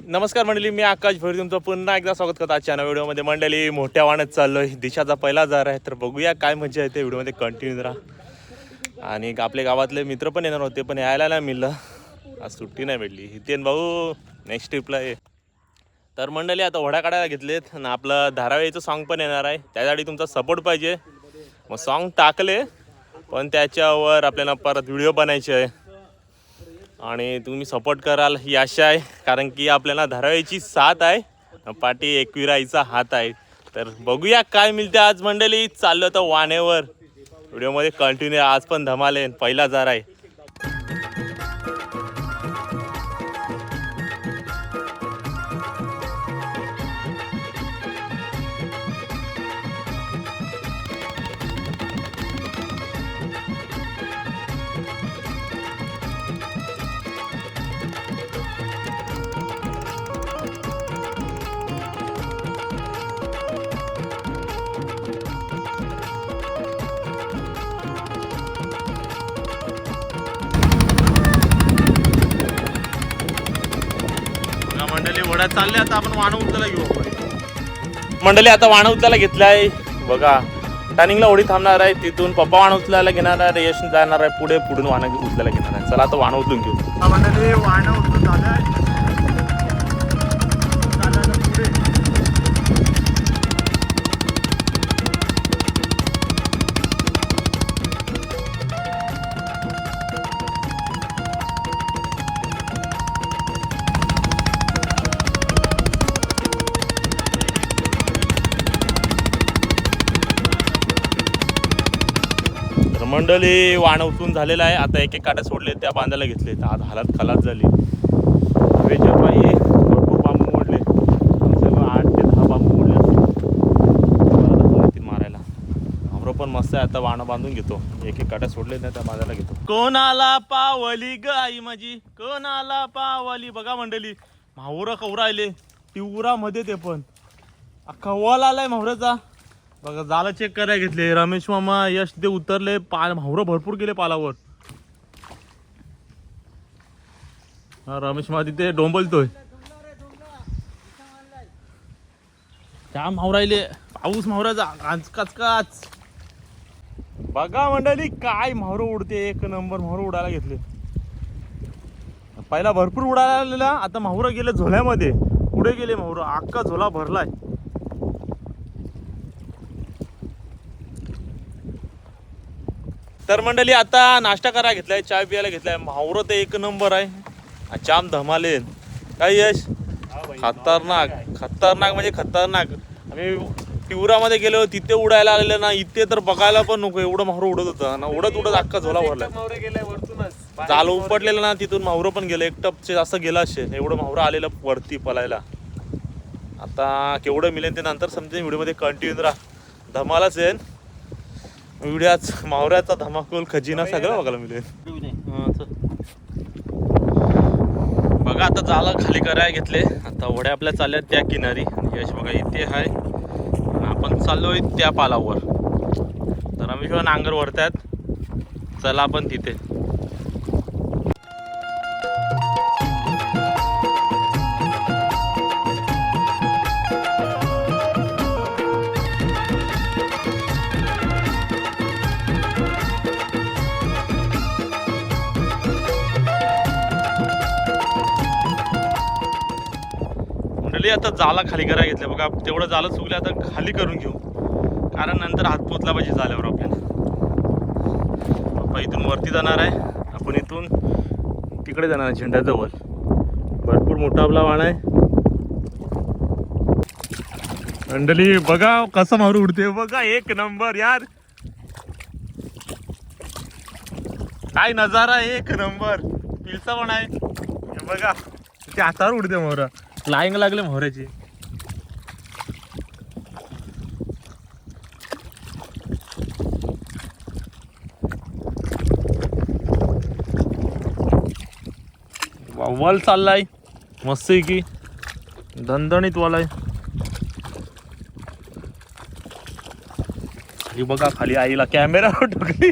नमस्कार मंडळी, मी आकाश भोईर तुमचं पुन्हा एकदा स्वागत करतो आजच्या व्हिडिओमध्ये. मंडळी मोठ्या वाहनात चाललोय, दिशाचा पहिला जार आहे, तर बघूया काय मजा येते. व्हिडिओमध्ये कंटिन्यू राहा. आणि आपल्या गावातले मित्र पण येणार होते, पण यायला नाही मिळलं, आज सुट्टी नाही भेटली. हितेन भाऊ नेक्स्ट ट्रिपला आहे. तर मंडळी आता होड्या काढायला घेतलेत आणि आपलं धारावीचं सॉन्ग पण येणार आहे, त्यासाठी तुमचा सपोर्ट पाहिजे. मग सॉन्ग टाकले, पण त्याच्यावर आपल्याला परत व्हिडिओ बनायचे आहे आणि तुम्ही सपोर्ट कराल ही आशा आहे. कारण की आपल्याला धारावीची साथ आहे, पाठी एकविराईचा हात आहे. तर बघूया काय मिळते आज. मंडळी चाललो तर वानेवर, व्हिडिओमध्ये कंटिन्यू. आज पण धमाल आहे, पहिला जार आहे. मंडळी वड्यात चालले, आता आपण वाणा उचलायला घेऊ. मंडळी आता वाणा उचलायला घेतलाय बघा. टर्निंगला होडी थांबणार आहे, तिथून पप्पा वाणा उचलायला घेणार आहे, यश जाणार आहे पुढे, पुढून वाणा उचलायला घेणार आहे. चला आता वाणा उचलून घेऊ. मंडळी वाणा उचलून झालंय. मंडळी वाण उचलून झालेला आहे. आता एक एक काट्या सोडले, त्या बांधायला घेतले. आज हालत खलास झाली. हवेच्या पायी भरपूर बांबू मोडले, सगळं 8 ते 10 बांबू मोडले मारायला. आमरो पण मस्त आहे. आता वाणं बांधून घेतो, एक एक काट्या सोडले ना त्या बांधायला घेतो. कोणाला पावली गाई माझी, कोणाला पावली. बघा मंडळी म्हावरं कवरा आले तिवरामध्ये, ते पण अख्खा वॉल आलाय म्हावऱ्याचा. बघा जालं चेक करायला घेतले. रमेश मामा यश ते उतरले, म्हावरं भरपूर गेले पालावर. हा रमेश मामा तिथे डोंबलतोय. त्या म्हावरायले पाऊस म्हावराचा काच. बघा मंडळी काय म्हावरं उडते, एक नंबर म्हावरं उडायला घेतले. पहिला भरपूर उडायला आलेला, आता म्हावरं गेले झोल्यामध्ये, पुढे गेले म्हावरं, अख्खा झोला भरलाय. तर मंडळी आता नाश्ता करायला घेतलाय, चाय प्यायला घेतलाय. म्हावरं ते एक नंबर आहे, जाम धमाले. काय यश खतरनाक म्हणजे खतरनाक. आम्ही तिवरामध्ये गेलो, तिथे उडायला आलेलं ना, इथे तर बघायला पण नको, एवढं म्हावरं उडत होतं ना. उडत अख्खा झोला भरलाय. जाल उपटलेलं ना, तिथून म्हावरं पण गेलं, एक टपचे असं गेलं असेल, एवढं म्हावरं आलेलं वरती पलायला. आता केवढं मिळेल ते नंतर समजेल. व्हिडिओमध्ये कंटिन्यू राहा, धमालच आहे व्हिडिओच. मावऱ्याचा धमाकूल खजिना सगळं बघायला मिळेल. बघा आता जाळं खाली करायला घेतले. आता होड्या आपल्या चालल्या त्या किनारी. यश बघा इथे आहे, आपण चाललोय त्या पालावर. तर आम्ही शिवाय नांगर वरतात, चला आपण तिथे. आता जाला खाली करायला घेतलं बघा. तेवढं जालं चुकलं, आता खाली करून घेऊ, कारण नंतर हात पोचला पाहिजे जाल्यावर आपल्याला. इथून वरती जाणार आहे आपण, इथून तिकडे जाणार आहे झेंड्याजवळ. भरपूर मोठा आपला वाण आहे. मंडळी बघा कसं मारू उडते बघा, एक नंबर यार. काय नजारा, एक नंबर. पिलसा पण आहे बघा, ते हातावर उडते मोहरा. लाईंग लागले मोहऱ्याची. वल चाललाय मस्त की, दणदणीत वालाय. ही बघा खाली आईला कॅमेरावर ठोकली.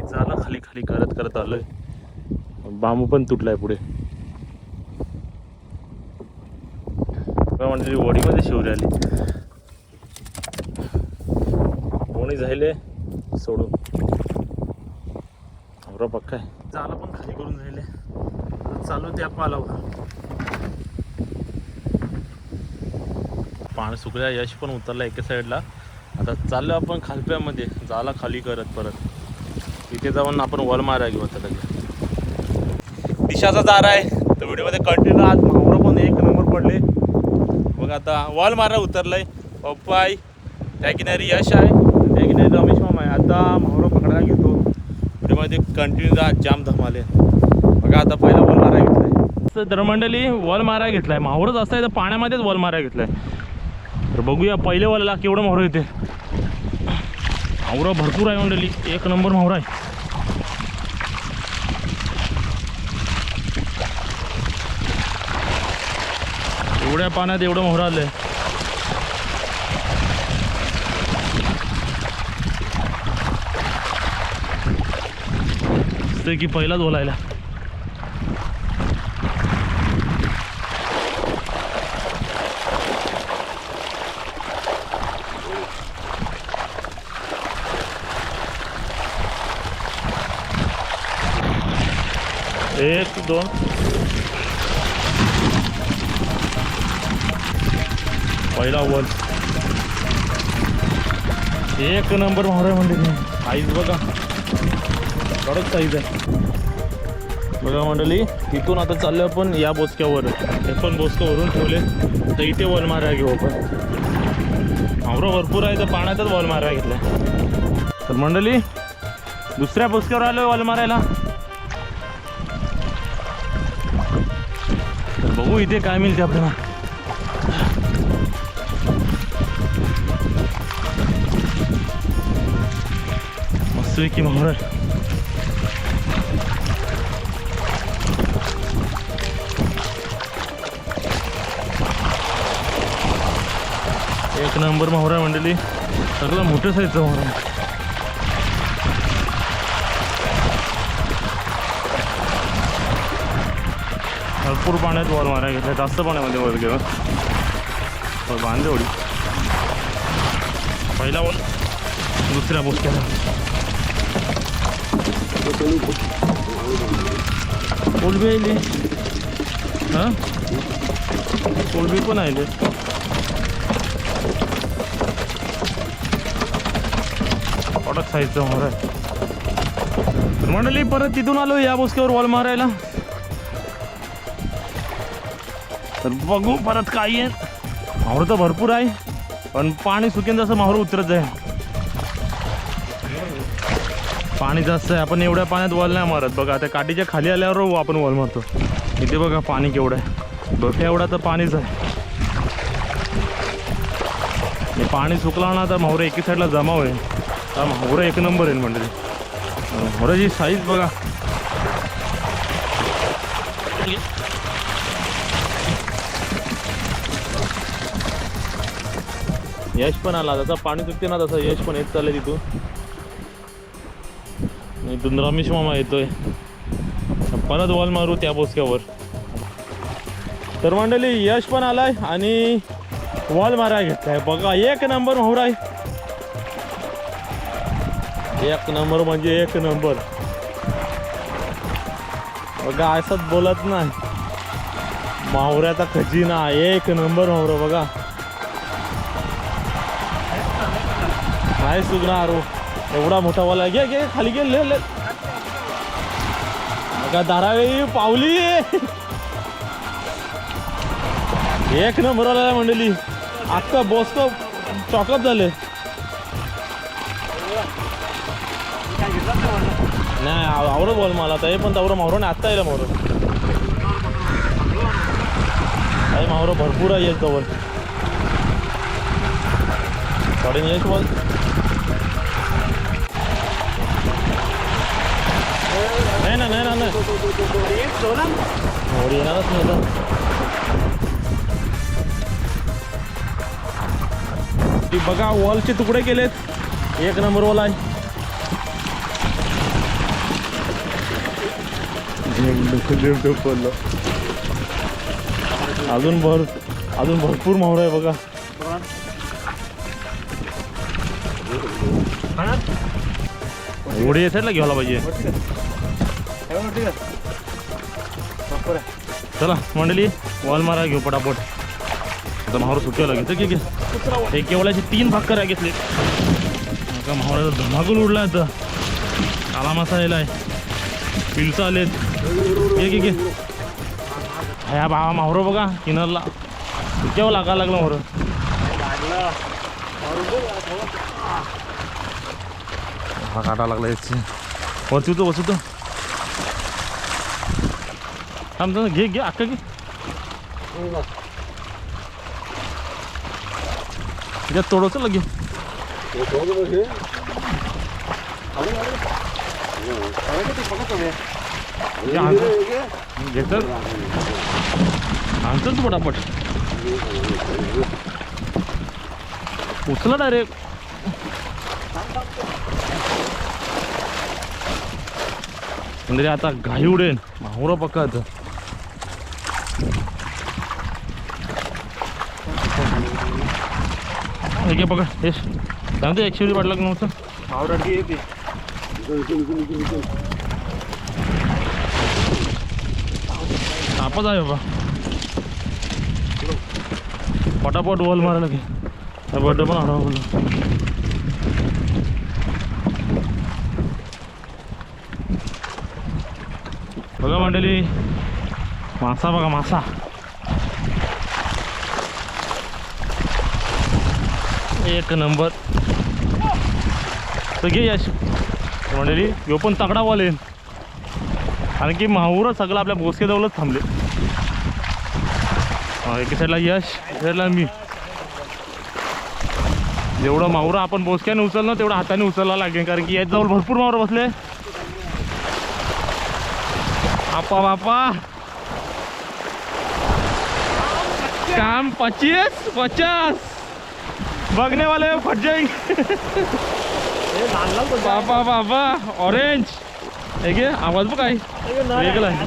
झालं खाली खाली करत करत आलोय. बांबू पण तुटलाय पुढे. म्हणजे वडीमध्ये शिवरी आली. कोणी जायले सोडून आवरा पक्का आहे. जायला पण खाली करून जायले. चालू त्या पालावर पाणी सुकल्या. यश पण उतरला एका साईडला. आता चाललो आपण खालप्यामध्ये जाला खाली करत परत इथे जाऊन आपण वॉल मारा घेऊ. आता दिशाचा दार आहे तर व्हिडिओमध्ये कंटिन्यू. आज मावरं पण एक नंबर पडले बघ. आता वॉल मारा उतरलाय. पप्पा आहे त्या किनारी, यश आहे त्या किनारी, रमेश मामा आहे. आता मावरं पकडायला घेतो. व्हिडिओमध्ये कंटिन्यू जाम धमाले बघा. आता पहिला वॉल मारा घेतलाय तर मंडळी, वॉल मारा घेतलाय. मावरच असं आहे तर पाण्यामध्येच वॉल मारा घेतलाय. तर बघूया पहिले वॉलला केवढं मावरं येते. मावरं भरपूर आहे मंडळी, एक नंबर मावरं आहे. एवढ्या पाण्यात एवढं मावरं आलंय. ते की पहिलाच बोलायला एक दोन पहिला वॉल एक नंबर मावरा आहे म्हणजे साईज बघा, कडक साईज आहे बघा मंडळी. तिथून आता चाललो आपण या बोसक्यावर. हे पण बोसकं वरून ठेवले तर इथे वॉल मारा घेऊ आपण. मावरा भरपूर आहे तर पाण्यातच वॉल मारा घेतला. तर मंडळी दुसऱ्या बोसक्यावर आलो वॉल मारायला. बघू इथे काय मिळते आपल्याला. मस्त की मावरा एक नंबर मावरा मंडळी. सगळं मोठं साईजचं मावरा. भरपूर पाण्यात वॉल मारा घेतला. जास्त पाण्यामध्ये वर गेलं बांधले ओढी. पहिला वॉल दुसऱ्या बोसक्याला. कोलबी आली. हां कोलबी पण आले. कडक साईजचा मारा आहे. तर मंडळी परत तिथून आलो या बोसक्यावर वॉल मारायला. तर बघू परत काय आहे. मावरं तर भरपूर आहे पण पाणी सुकेन जसं मावरं उतरत जाईल. पाणी जास्त आहे. आपण एवढ्या पाण्यात वॉल नाही मारत बघा. आता काठीच्या खाली आल्यावर आपण वॉल मारतो. इथे बघा पाणी केवढं आहे. डोक्या एवढा तर पाणीच आहे. पाणी सुकला ना तर मावरं एकी साईडला जमा होईल. तर मावरं एक नंबर आहे म्हणजे. मावराची साईज बघा. यश पण आला. जसं पाणी सुकते ना तसं यश पण येत चाललंय तिथून. इथून रमेश मामा येतोय. परत वॉल मारू त्या बोसक्यावर. तर मंडळी यश पण आलाय आणि वॉल मारा घेतलाय बघा. एक नंबर मावरा आहे. एक नंबर म्हणजे एक नंबर बघा. असंच बोलत नाही. मावऱ्याचा खजिना एक नंबर मावरा बघा. नाही सुकणार एवढा मोठा वाला. घे घे खाली घे. ले बघा धारावी पावली. एक नंबर वाला मंडळी. अख्खं बोसकं चॉकअप झाले. नाही आवडत बॉल मला आता. हे पण तवरं मावरं नाही. आत्ता येईल मावरं. काही मावरं भरपूर आहे येत जवळ. काढून येस बॉल. नाही ना नाही ना नाही मोडी येणारच नाही. ती बघा वॉलचे तुकडे केलेत. एक नंबर वॉल आहे. पडलं. अजून भरपूर मावरा आहे बघा. उडी येतात घ्यायला पाहिजे. चला मंडळी वॉल मारा घेऊ पटापट. आता मावरा सुट्याला घेतो की हे केवळाचे 3 भाग करा घेतले. मावराचा धमाकूल उडला आता. काला मासा यायला आहे. पिलचं आलेत. घे ह्या भावा मावरं बघा किनारला सुट्यावर लागायला लागलं मावरं. हा काटा लागला याची. वचवतो थांब घे अक्का घे. त्याच्यात तोडवचं लगे. घेतात आणतोच पटापट. उचला डायरेक्ट. म्हणजे आता घाई उडेन माहुरा पक्का. आता हे बघा हे सांगतो 120 वाटला की नव्हतं माहुरा येते. तापच आहे बाबा. पटापट वॉल मारायला घे. बड्डे पण हरवा बोल. बघा मंडळी मासा बघा मासा. एक नंबर. तर घे यश मंडळी. ह्यो पण तगडा वॉल येईल. कारण की माहुरं सगळं आपल्या बोसकेजवळच थांबले. एका साईडला यश एका साईडला मी. जेवढं माहुरं आपण बोसक्याने उचललं तेवढं हाताने उचलला लागेल. कारण की याच्याजवळ भरपूर माहुरं बसले. आपा बापा काम 50 बघने वाले फट जाएंगे. बाबा बाबा ऑरेंज हे घे. आवाज बघ काय वेगळा आहे.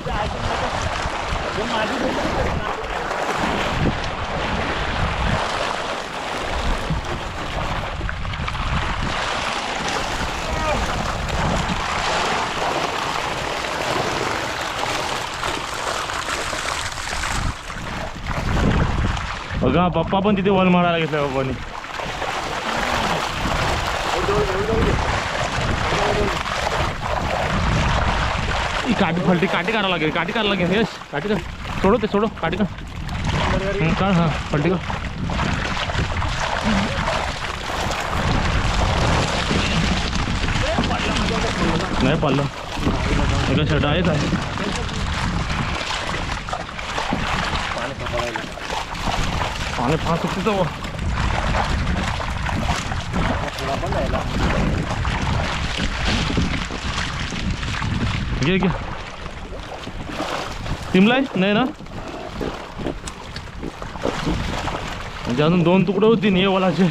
बघा पप्पा पण तिथे वॉल मारायला घेतला पप्पानी. काठी फलटी काठी काढावं लागेल. काठी काढायला लागेल. यश काठी काढ. सोडो ते सोडो. काठी काढ. काढ. हां फलटी काढ. नाही पाडलं. एका शर्ट आहेच आहे. पाणी 5 सुट्टीचं. घे तिमलाय नाही ना. म्हणजे अजून 2 तुकडे होती हे वलाचे.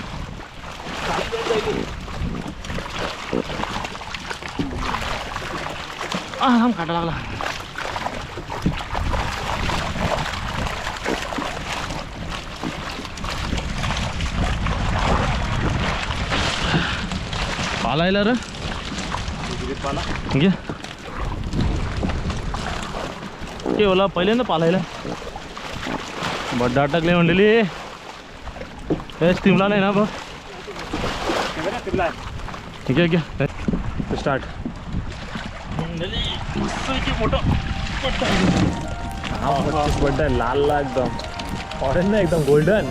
थांब काटा लागला. पालायला रे घे. ओला पहिल्यांदा पालायला बड्डा टाकले मंडळी. हे स्टीमला नाही ना बघ. ठीक आहे घ्या स्टार्ट. बड्डा लाल ला एकदम ऑरेंज ना एकदम गोल्डन.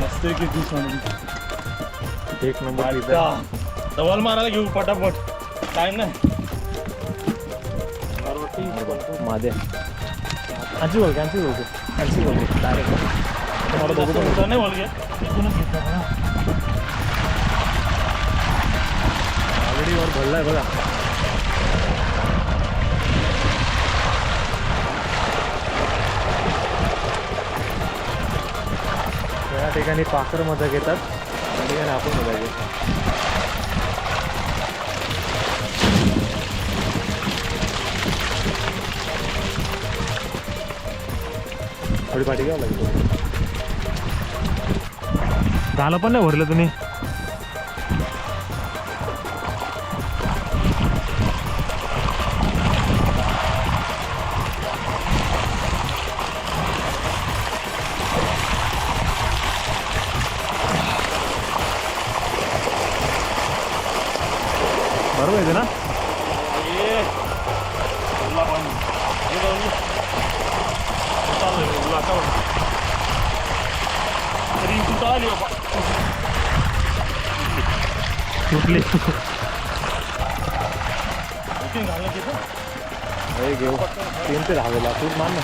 मस्त एक नंबर. वॉल मारायला घेऊ पटापट. टाइम नाही. माझ्या कॅन्सल बोल डायरेक्ट. तुम्हाला बघू नाही बोल घे. ऑलरेडी वर भरलाय बघा. त्या ठिकाणी पाखर मजा घेतात. त्या ठिकाणी आपण मजा घेतो. गाडी घ्यावं लागेल. झालं पण नाही भरलं तुम्ही. बरोबर आहे ना. सुटली घेऊ 3 ते 10 वेळा तूच मान ना.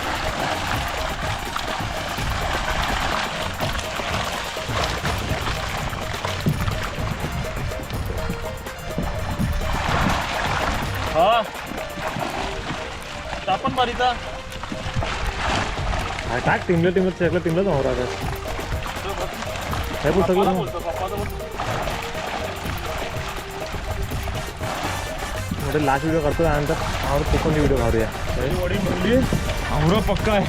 हा आपण बारीचा टाक टिमलं सगळं टिमलंच होणार काय बोल सगळं मोठे लास्ट व्हिडिओ करतो त्यानंतर आवर कोकणी व्हिडिओ काढूया. वडी म्हणली आवरा पक्का आहे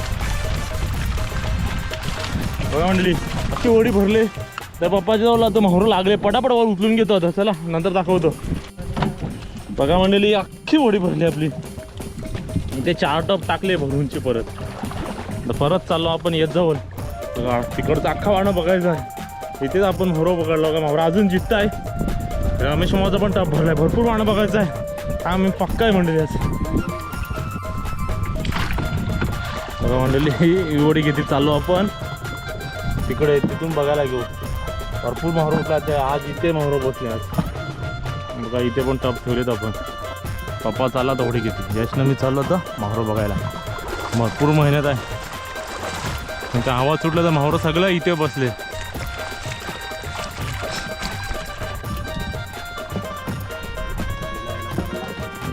बघा म्हणली अख्खी वडी भरले. त्या पप्पाच्या जवळ आता माहुरं लागले पटापट वर उचलून घेतो आता. चला नंतर दाखवतो. बघा म्हणलेली अख्खी वडी भरली आपली. इथे 4 टप टाकले भरूनची परत चाललो आपण येत जाऊन. बघा तिकडचं अख्खा वाणं बघायचं आहे. इथेच आपण मोहरो पकडलो का मावरा अजून जिद्द आहे. रमेश मामाचा पण टप भरलाय. भरपूर वाणं बघायचं आहे. आम्ही पक्का आहे मंडळी आज. बघा मंडळी ही वडी किती चाललो आपण तिकडे तिथून बघायला घेऊ. भरपूर मोहरो उठला. आज इथे मोहरो बसले आज. बघा इथे पण टप ठेवलेत आपण. पप्पा चालला तर उडी किती यशनं मी चाललो तर माहुरं बघायला. भरपूर मेहनत आहे. त्यांचा आवाज सुटला तर माहुरं सगळं इथे बसले.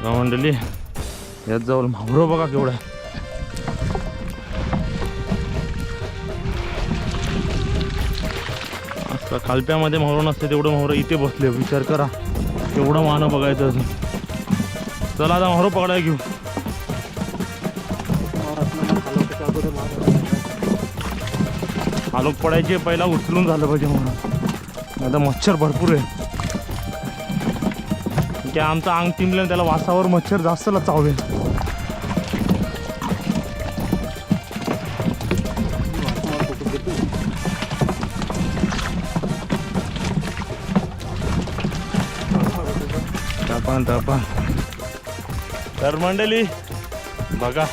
मंडळी यात जाऊन माहुरं बघा केवढा. असं खालप्यामध्ये माहुरं नसते तेवढं माहुरं इथे बसले. विचार करा एवढं वाहनं बघायचं अजून. चला आता माहुरं पकडायला घेऊ. आलोक पडायचे पहिला उचलून झालं पाहिजे म्हणून. आता मच्छर भरपूर आहे. की आमचं अंग तिंबलं त्याला वासावर मच्छर जास्त चावले. तर मंडळी बघा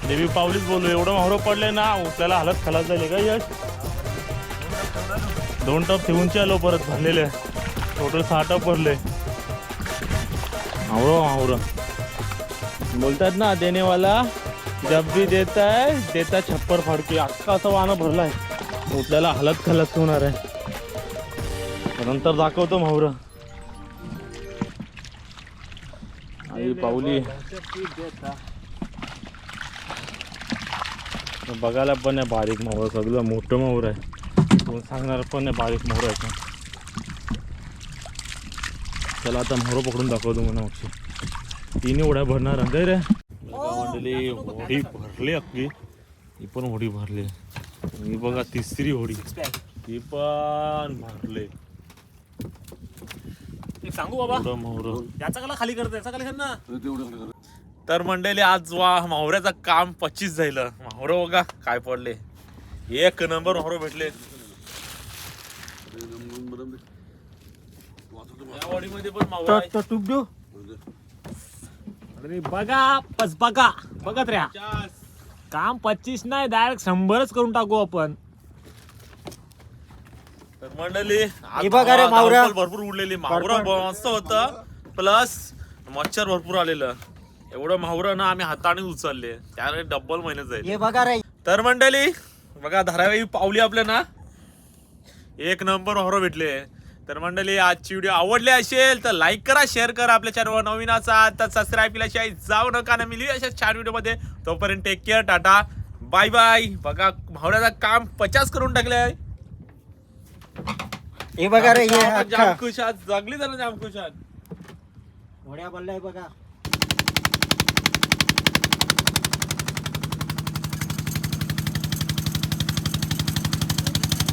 देवी पावलीच बोलू. एवढं माहुरं पडले ना आपल्याला हालत खलास झाली का यश. 2 टप ठेवूनचे आलो परत भरलेले. टोटल 6 टप भरले. माहुरं बोलतात ना देनेवाला जब भी देता है देता छप्पर फाडकी. अख्खा असं वाहनं भरलाय. आपल्याला हालत खलास होणार आहे. नंतर दाखवतो माहुरं. आई पावली बघायला पण आहे बारीक माहुरं. सगळं मोठं माहुरं आहे. कोण सांगणार पण नाही बारीक माहुरं आहे. चला आता माहुरं पकडून दाखवतो म्हणा. मग 3 उड्या भरणार अंदर रे. मंडळी होडी भरली अख्खी. ही पण होडी भरली. ही बघा 3री होडी ही पण भरले. सांगू बाबा माहुरं याचा कला खाली करत याचा खाली कर ना. तर मंडळी आज माहुऱ्याचं काम 25 झालं. माहुरं बघा काय पडले. 1 नंबर माहुरं भेटले. या वाडीमध्ये पण माहुरं अरे बघा बस बघा बघत रे. काम 25 नाही डायरेक्ट 100च करून टाकू आपण. तर मंडळी भरपूर उडलेली. माहुरं मस्त होतं प्लस मच्छर भरपूर आलेलं. एवढं माहुरं ना आम्ही हाताने उचलले. त्याने डब्बल महिने जाईल. तर मंडळी बघा धारावी पावली आपल्या ना 1 नंबर माहुरं भेटले. तर मंडळी आजची व्हिडिओ आवडली असेल तर लाईक करा, शेअर करा. आपल्या चॅनलवर नवीन असाल तर सबस्क्राईब केल्याशिवाय जाऊ नका. ना मिळूया अशा छान व्हिडिओ मध्ये. तोपर्यंत टेक केअर. टाटा बाय बाय. बघा माहुऱ्याचं काम 50 करून टाकलंय. हे बघा रे जामखुशात जगली जाणं जामखुशात घोड्या बोललाय बघा.